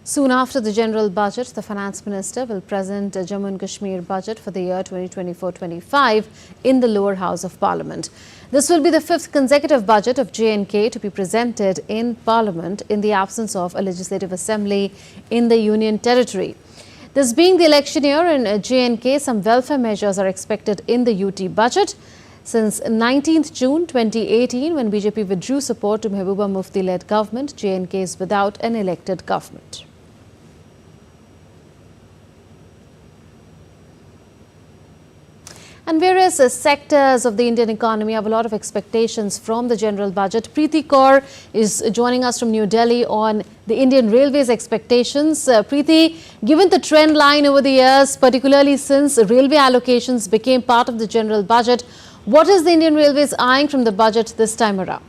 Soon after the general budget, the Finance Minister will present a Jammu and Kashmir budget for the year 2024-25 in the lower house of Parliament. This will be the fifth consecutive budget of J&K to be presented in Parliament in the absence of a legislative assembly in the Union Territory. This being the election year in J&K, some welfare measures are expected in the UT budget. Since 19th June 2018, when BJP withdrew support to Mehbooba Mufti-led government, J&K is without an elected government. And various sectors of the Indian economy have a lot of expectations from the general budget. Preeti Kaur is joining us from New Delhi on the Indian Railways expectations. Preeti, given the trend line over the years, particularly since railway allocations became part of the general budget, what is the Indian Railways eyeing from the budget this time around?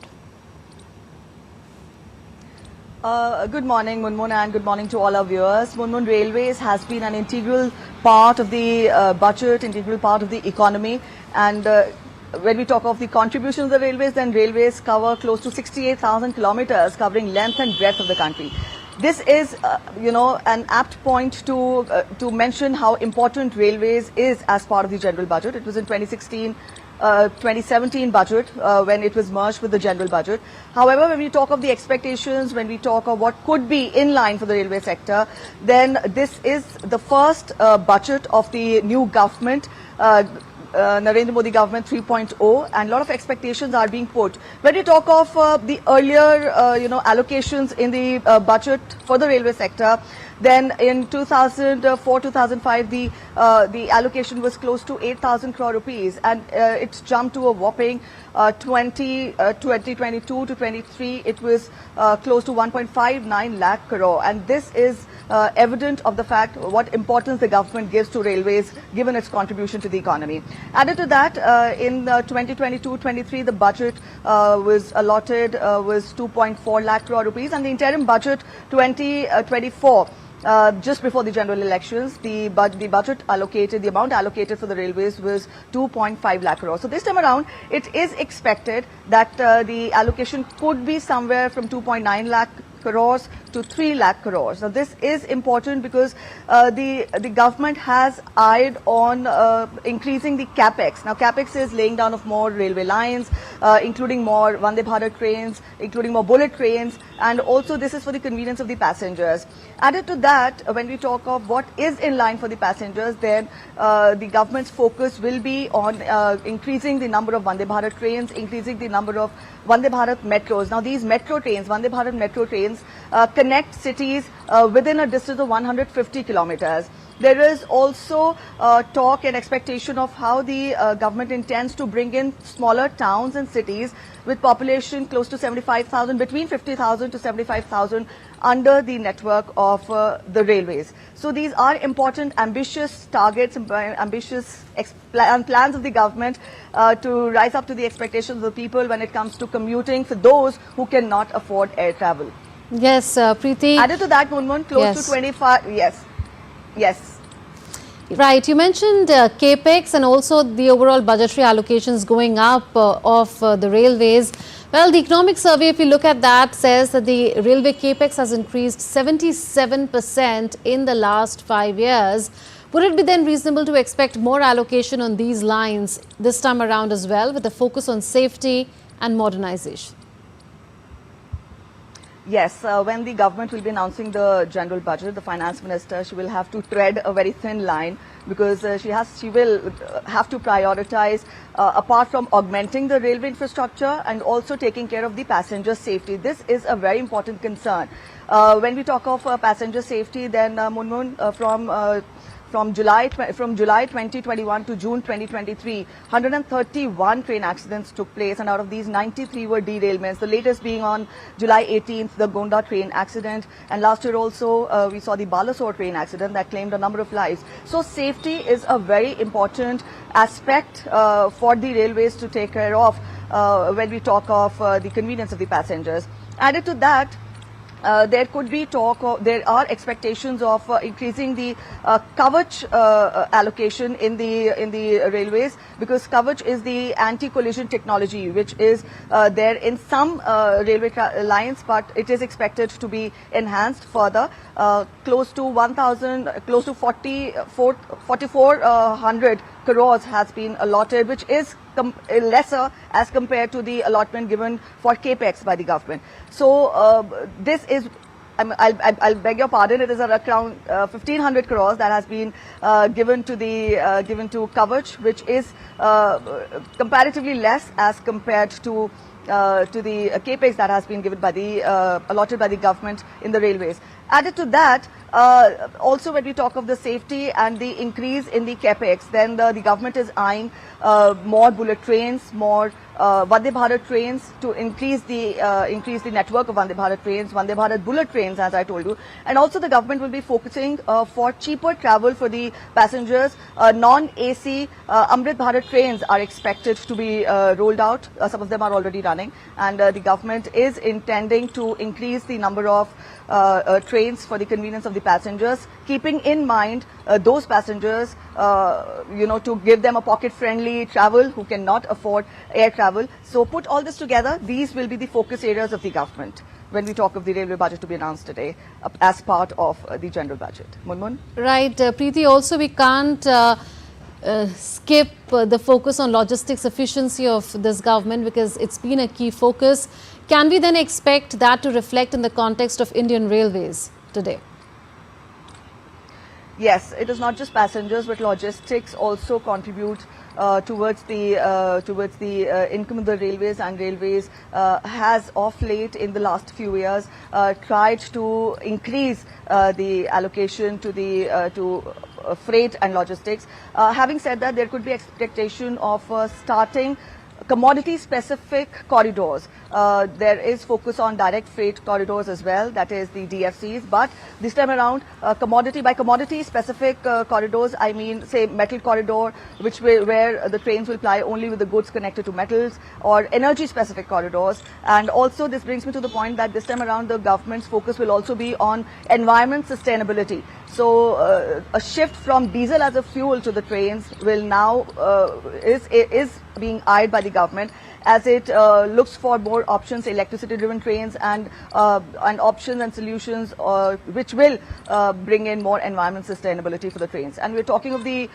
Good morning, Munmun, and good morning to all our viewers. Munmun, Railways has been an integral part of the budget, integral part of the economy. And when we talk of the contribution of the railways, then railways cover close to 68,000 kilometers, covering length and breadth of the country. This is, an apt point to mention how important railways is as part of the general budget. It was in 2017 budget when it was merged with the general budget. However, when we talk of the expectations, when we talk of what could be in line for the railway sector, then this is the first budget of the new government, Narendra Modi government 3.0, and a lot of expectations are being put. When we talk of the earlier, allocations in the budget for the railway sector, then in 2004-2005, the allocation was close to 8,000 crore rupees, and it jumped to a whopping 2022 to 23. It was close to 1.59 lakh crore, and this is evident of the fact what importance the government gives to railways, given its contribution to the economy. Added to that, in 2022-23, the budget was allotted was 2.4 lakh crore rupees, and the interim budget 2024. Just before the general elections, the budget allocated, the amount allocated for the railways was 2.5 lakh crore. So this time around, it is expected that the allocation could be somewhere from 2.9 lakh crores to 3 lakh crores. Now this is important because the government has eyed on increasing the capex. Now capex is laying down of more railway lines, including more Vande Bharat trains, including more bullet trains, and also this is for the convenience of the passengers. Added to that, when we talk of what is in line for the passengers, then the government's focus will be on increasing the number of Vande Bharat trains, increasing the number of Vande Bharat metros. Now these metro trains, Vande Bharat metro trains, connect cities within a distance of 150 kilometers. There is also talk and expectation of how the government intends to bring in smaller towns and cities with population close to 75,000, between 50,000 to 75,000 under the network of the railways. So these are important, ambitious targets, ambitious plans of the government to rise up to the expectations of the people when it comes to commuting for those who cannot afford air travel. Yes, Preeti. Added to that, Munmun, close to 25, yes. Right, you mentioned capex and also the overall budgetary allocations going up of the railways. Well, the economic survey, if you look at that, says that the railway capex has increased 77% in the last 5 years. Would it be then reasonable to expect more allocation on these lines this time around as well, with a focus on safety and modernization? Yes, when the government will be announcing the general budget, the finance minister, she will have to tread a very thin line, because she will have to prioritize, apart from augmenting the railway infrastructure and also taking care of the passenger safety. This is a very important concern. When we talk of passenger safety, then Munmun, from July 2021 to June 2023, 131 train accidents took place, and out of these 93 were derailments, the latest being on July 18th, the Gonda train accident, and last year also we saw the Balasore train accident that claimed a number of lives. So safety is a very important aspect for the railways to take care of when we talk of the convenience of the passengers. Added to that, there could be talk, or there are expectations of increasing the Kavach allocation in the railways, because Kavach is the anti-collision technology which is there in some railway lines, but it is expected to be enhanced further. Close to 4,400 crores has been allotted, which is lesser as compared to the allotment given for capex by the government. So this is, I'll beg your pardon, it is around 1,500 crores that has been given to Kavach, which is comparatively less as compared to the capex that has been given by the allotted by the government in the railways. Added to that, also when we talk of the safety and the increase in the capex, then the government is eyeing more bullet trains, more Vande Bharat trains to increase the network of Vande Bharat trains, Vande Bharat bullet trains, as I told you. And also the government will be focusing for cheaper travel for the passengers. Non-AC Amrit Bharat trains are expected to be rolled out. Some of them are already running, and the government is intending to increase the number of trains for the convenience of the passengers, keeping in mind those passengers, to give them a pocket-friendly travel who cannot afford air travel. So put all this together, these will be the focus areas of the government when we talk of the railway budget to be announced today as part of the general budget. Munmun? Right, Preeti, also we can't skip the focus on logistics efficiency of this government, because it's been a key focus. Can we then expect that to reflect in the context of Indian Railways today? Yes, it is not just passengers, but logistics also contribute towards the income of the railways, and railways has of late in the last few years tried to increase the allocation to the freight and logistics. Having said that, there could be expectation of starting commodity-specific corridors. There is focus on direct freight corridors as well, that is the DFCs. But this time around, commodity specific corridors, I mean, say metal corridor, where the trains will ply only with the goods connected to metals, or energy-specific corridors. And also, this brings me to the point that this time around, the government's focus will also be on environment sustainability. So a shift from diesel as a fuel to the trains will now is being eyed by the government, as it looks for more options, electricity-driven trains, and options and solutions which will bring in more environment sustainability for the trains. And we're talking of the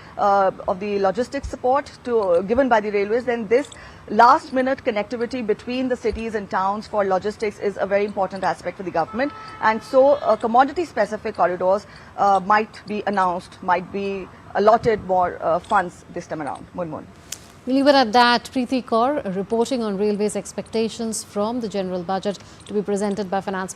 logistics support given by the railways. Then this last-minute connectivity between the cities and towns for logistics is a very important aspect for the government. And so commodity-specific corridors might be announced, might be allotted more funds this time around. Munmun. We'll leave it at that. Preeti Kaur reporting on railways expectations from the general budget to be presented by Finance